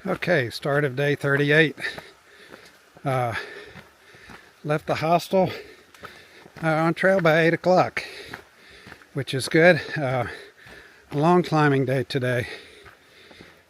Okay, start of day 38. Left the hostel on trail by 8 o'clock, which is good. A long climbing day today.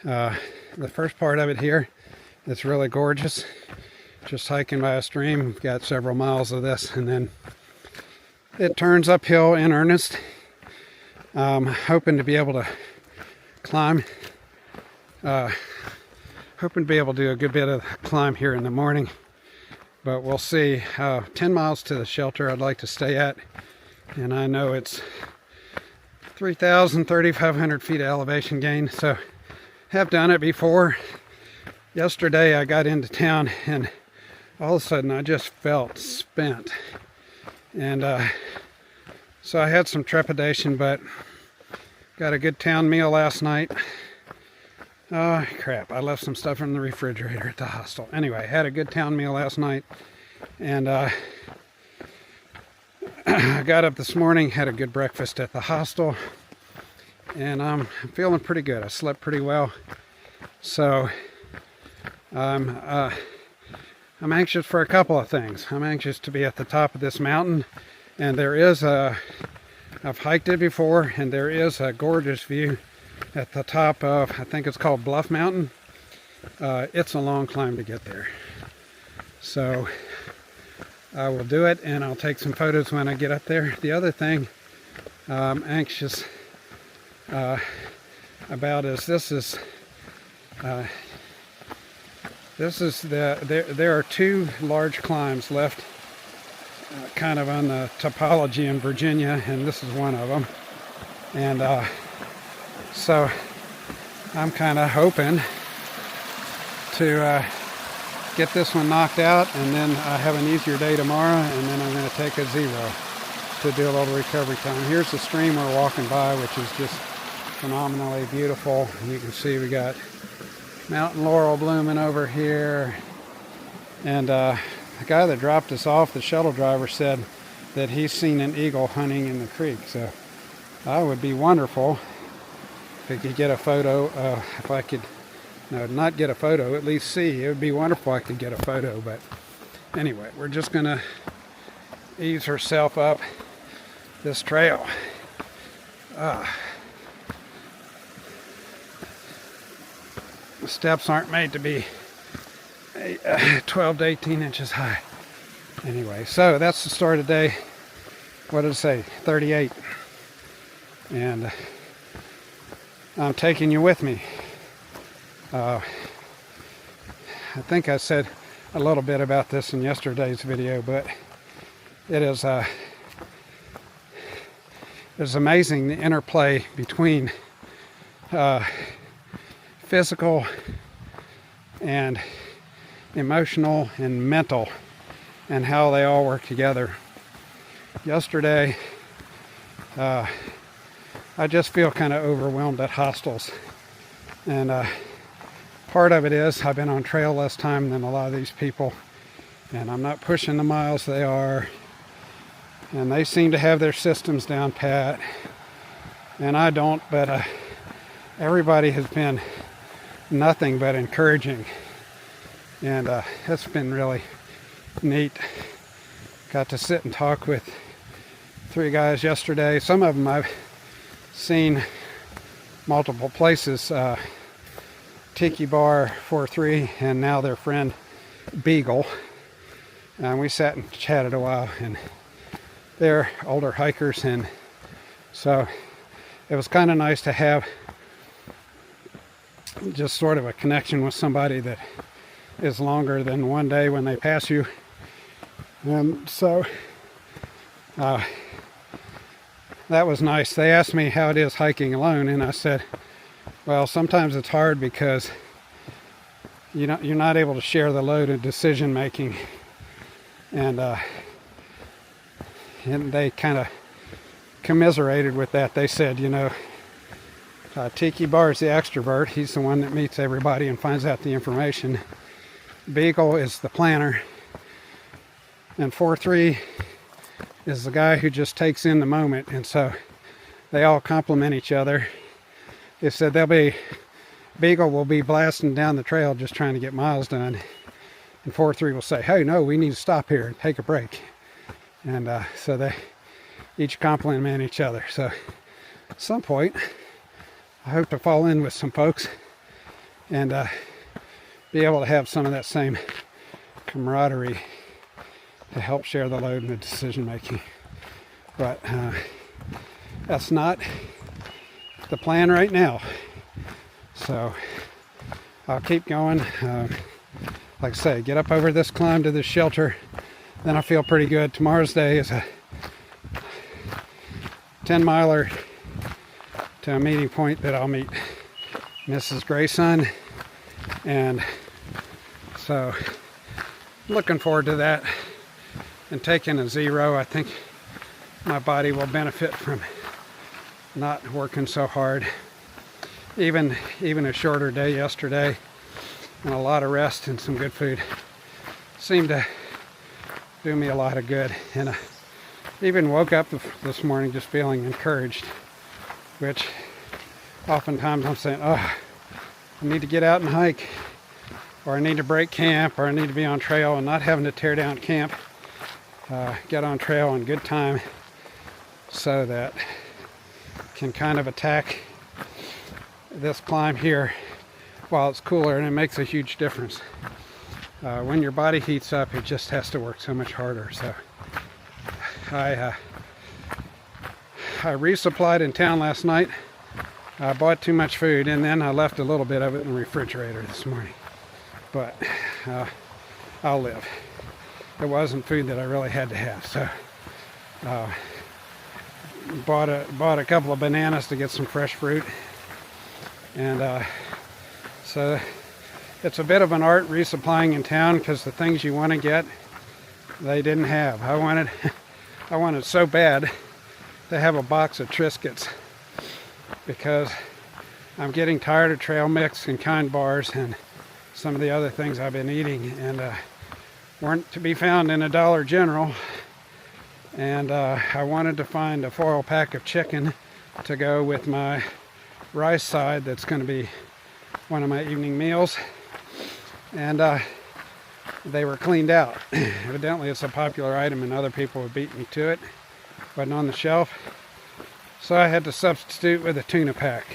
The first part of it here is really gorgeous. Just hiking by a stream. We've got several miles of this, and then it turns uphill in earnest. Hoping to be able to climb. Hoping to be able to do a good bit of climb here in the morning, but we'll see. 10 miles to the shelter I'd like to stay at, and I know it's 3,500 feet of elevation gain, so have done it before. Yesterday I got into town and all of a sudden I just felt spent, and so I had some trepidation, but got a good town meal last night. Oh crap, I left some stuff in the refrigerator at the hostel. Anyway, had a good town meal last night, and I got up this morning, had a good breakfast at the hostel, and I'm feeling pretty good. I slept pretty well, so I'm anxious for a couple of things. I'm anxious to be at the top of this mountain, and I've hiked it before, and there is a gorgeous view at the top of, I think it's called Bluff Mountain. It's a long climb to get there, so I will do it, and I'll take some photos when I get up there. The other thing I'm anxious about is there are two large climbs left kind of on the topology in Virginia, and this is one of them, and so I'm kind of hoping to get this one knocked out, and then I have an easier day tomorrow, and then I'm going to take a zero to do a little recovery time. Here's the stream we're walking by, which is just phenomenally beautiful. You can see we got mountain laurel blooming over here, and the guy that dropped us off, the shuttle driver, said that he's seen an eagle hunting in the creek. So that would be wonderful if I could get a photo. If I could, no, not get a photo, at least see. It would be wonderful if I could get a photo. But anyway, we're just gonna ease herself up this trail. The steps aren't made to be 12 to 18 inches high. Anyway, so that's the start of day, what did it say, 38. And I'm taking you with me. I think I said a little bit about this in yesterday's video, but it's amazing the interplay between physical and emotional and mental, and how they all work together. Yesterday, I just feel kind of overwhelmed at hostels, and part of it is I've been on trail less time than a lot of these people, and I'm not pushing the miles they are, and they seem to have their systems down pat, and I don't, but everybody has been nothing but encouraging, and it's been really neat. Got to sit and talk with 3 guys yesterday. Some of them I've seen multiple places. Tiki Bar 4-3, and now their friend Beagle, and we sat and chatted a while, and they're older hikers, and so it was kind of nice to have just sort of a connection with somebody that is longer than one day when they pass you. And so that was nice. They asked me how it is hiking alone, and I said, well, sometimes it's hard because you're not able to share the load of decision making, and they kind of commiserated with that. They said, Tiki Bar is the extrovert. He's the one that meets everybody and finds out the information. Beagle is the planner, and 4-3 is the guy who just takes in the moment, and so they all complement each other. They said they'll be Beagle will be blasting down the trail just trying to get miles done. And 4-3 will say, hey, no, we need to stop here and take a break. And so they each compliment each other. So at some point, I hope to fall in with some folks and be able to have some of that same camaraderie to help share the load in the decision making. But that's not the plan right now. So I'll keep going. Like I say, get up over this climb to this shelter, then I feel pretty good. Tomorrow's day is a 10-miler to a meeting point that I'll meet Mrs. Grayson, and so looking forward to that. And taking a 0, I think my body will benefit from not working so hard. Even a shorter day yesterday and a lot of rest and some good food seemed to do me a lot of good. And I even woke up this morning just feeling encouraged, which oftentimes I'm saying, oh, I need to get out and hike, or I need to break camp, or I need to be on trail, and not having to tear down camp, get on trail in good time so that can kind of attack this climb here while it's cooler, and it makes a huge difference. When your body heats up, it just has to work so much harder. So I resupplied in town last night. I bought too much food, and then I left a little bit of it in the refrigerator this morning. But I'll live. It wasn't food that I really had to have. So bought a couple of bananas to get some fresh fruit. And so it's a bit of an art resupplying in town, because the things you want to get, they didn't have. I wanted so bad to have a box of Triscuits, because I'm getting tired of trail mix and kind bars and some of the other things I've been eating, and weren't to be found in a Dollar General. And I wanted to find a foil pack of chicken to go with my rice side that's going to be one of my evening meals, and they were cleaned out. Evidently it's a popular item and other people have beat me to it. Wasn't on the shelf, so I had to substitute with a tuna pack.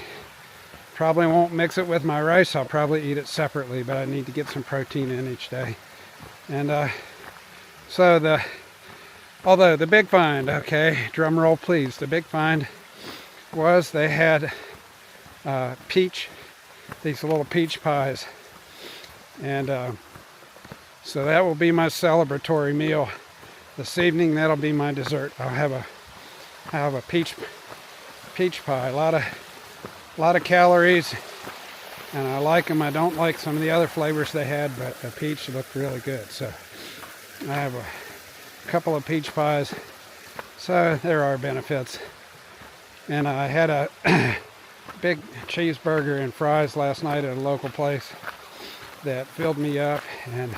Probably won't mix it with my rice. I'll probably eat it separately, but I need to get some protein in each day. And so although the big find, okay, drum roll please, the big find was they had these little peach pies, and so that will be my celebratory meal this evening. That'll be my dessert. I'll have a peach pie. A lot of calories, and I like them. I don't like some of the other flavors they had, but the peach looked really good. So I have a couple of peach pies. So there are benefits. And I had a big cheeseburger and fries last night at a local place that filled me up, and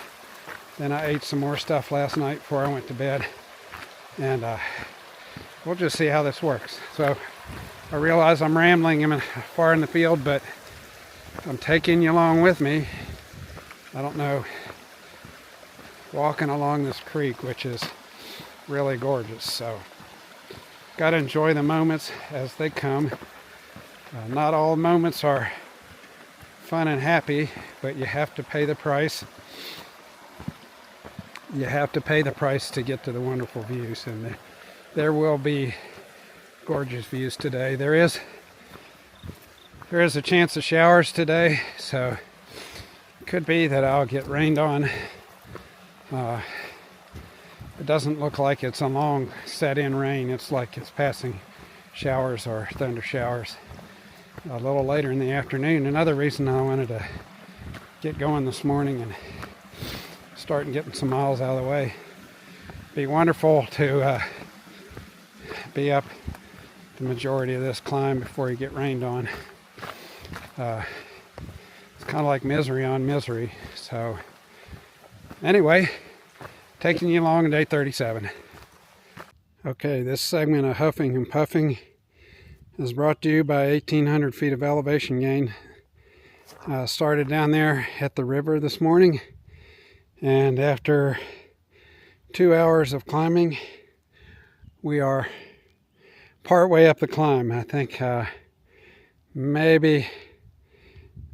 then I ate some more stuff last night before I went to bed, and we'll just see how this works. So I realize I'm rambling, I'm far in the field, but I'm taking you along with me. I don't know, walking along this creek, which is really gorgeous. So got to enjoy the moments as they come. Not all moments are fun and happy, but you have to pay the price. You have to pay the price to get to the wonderful views, and there will be gorgeous views today. There is a chance of showers today, so it could be that I'll get rained on. It doesn't look like it's a long set-in rain. It's like it's passing showers or thunder showers a little later in the afternoon. Another reason I wanted to get going this morning and start getting some miles out of the way. Be wonderful to be up the majority of this climb before you get rained on. It's kind of like misery on misery. So anyway, taking you along in day 37. Okay, this segment of Huffing and Puffing is brought to you by 1,800 feet of elevation gain. Started down there at the river this morning, and after 2 hours of climbing, we are part way up the climb. I think maybe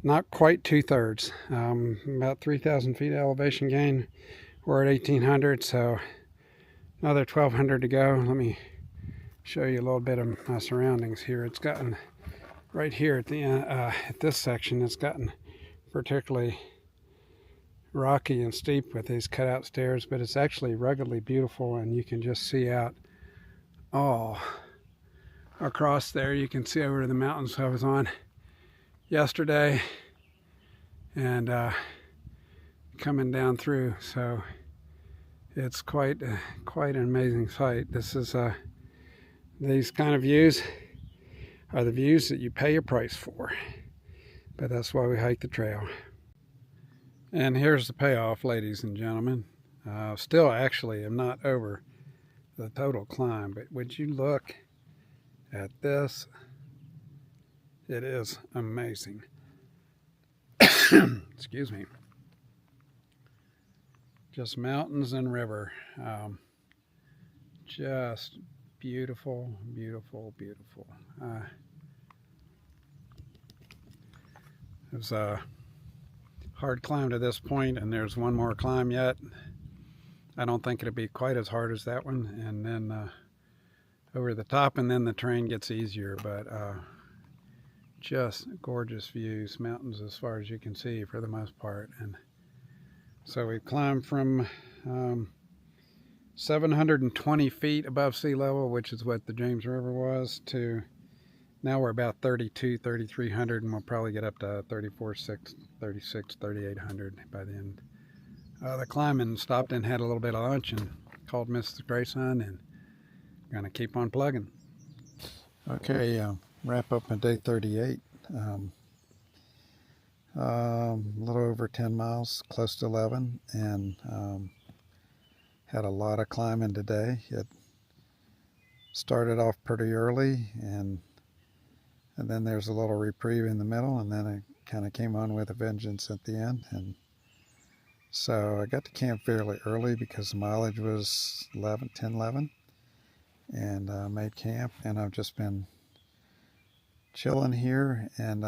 not quite 2/3. About 3,000 feet elevation gain. We're at 1,800, so another 1,200 to go. Let me show you a little bit of my surroundings here. It's gotten right here at the end, at this section, it's gotten particularly rocky and steep with these cutout stairs, but it's actually ruggedly beautiful, and you can just see out all across there. You can see over to the mountains I was on yesterday, and coming down through. So it's quite an amazing sight. This is these kind of views are the views that you pay a price for, but that's why we hike the trail. And here's the payoff, ladies and gentlemen. Still actually am not over the total climb, but would you look at this? It is amazing. Excuse me. Just mountains and river. Just beautiful, beautiful, beautiful. It was a hard climb to this point, and there's one more climb yet. I don't think it'll be quite as hard as that one, and then over the top, and then the terrain gets easier, but just gorgeous views, mountains as far as you can see for the most part. And so we've climbed from 720 feet above sea level, which is what the James River was, to now we're about 3,300, and we'll probably get up to 3,800 by the end. The climbing stopped and had a little bit of lunch and called Mrs. Grayson, and gonna keep on plugging. Okay, wrap up on day 38. A little over 10 miles, close to 11, and had a lot of climbing today. It started off pretty early, and then there's a little reprieve in the middle, and then it kind of came on with a vengeance at the end. And so I got to camp fairly early because the mileage was 10-11, and made camp, and I've just been chilling here. And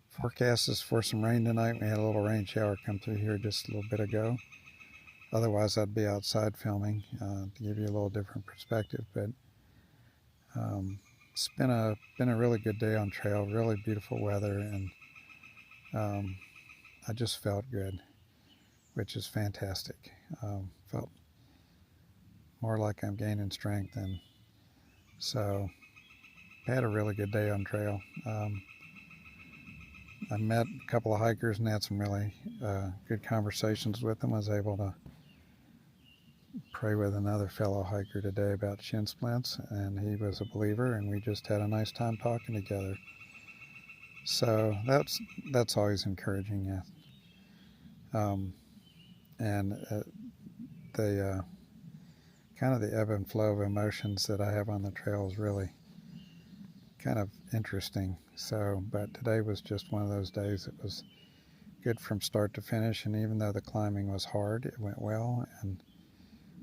forecast is for some rain tonight. We had a little rain shower come through here just a little bit ago. Otherwise I'd be outside filming to give you a little different perspective. But it's been a really good day on trail, really beautiful weather, and I just felt good, which is fantastic. Felt more like I'm gaining strength, and so had a really good day on trail. I met a couple of hikers and had some really good conversations with them. I was able to pray with another fellow hiker today about shin splints, and he was a believer, and we just had a nice time talking together. So that's always encouraging. Yeah. And the kind of the ebb and flow of emotions that I have on the trail is really kind of interesting. So, but today was just one of those days. It was good from start to finish, and even though the climbing was hard, it went well, and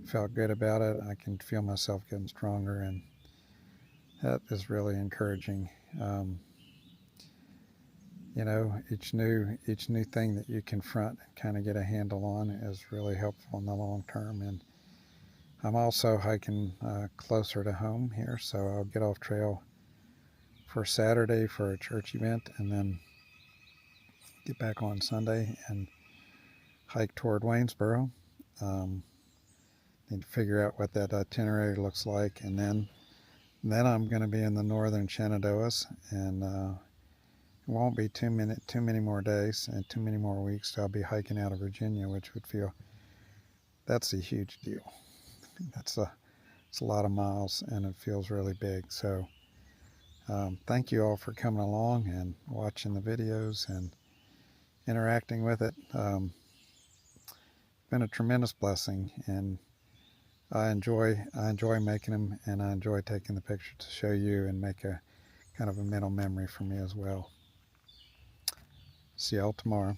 felt good about it. I can feel myself getting stronger, and that is really encouraging. You know, each new thing that you confront and kind of get a handle on is really helpful in the long term. And I'm also hiking closer to home here, so I'll get off trail for Saturday for a church event, and then get back on Sunday and hike toward Waynesboro. Need to figure out what that itinerary looks like, and then I'm going to be in the northern Shenandoahs, and it won't be too many more days and too many more weeks till I'll be hiking out of Virginia, which would feel, that's a huge deal. It's a lot of miles, and it feels really big. So thank you all for coming along and watching the videos and interacting with it. Been a tremendous blessing, and I enjoy making them, and I enjoy taking the picture to show you and make a kind of a mental memory for me as well. See y'all tomorrow.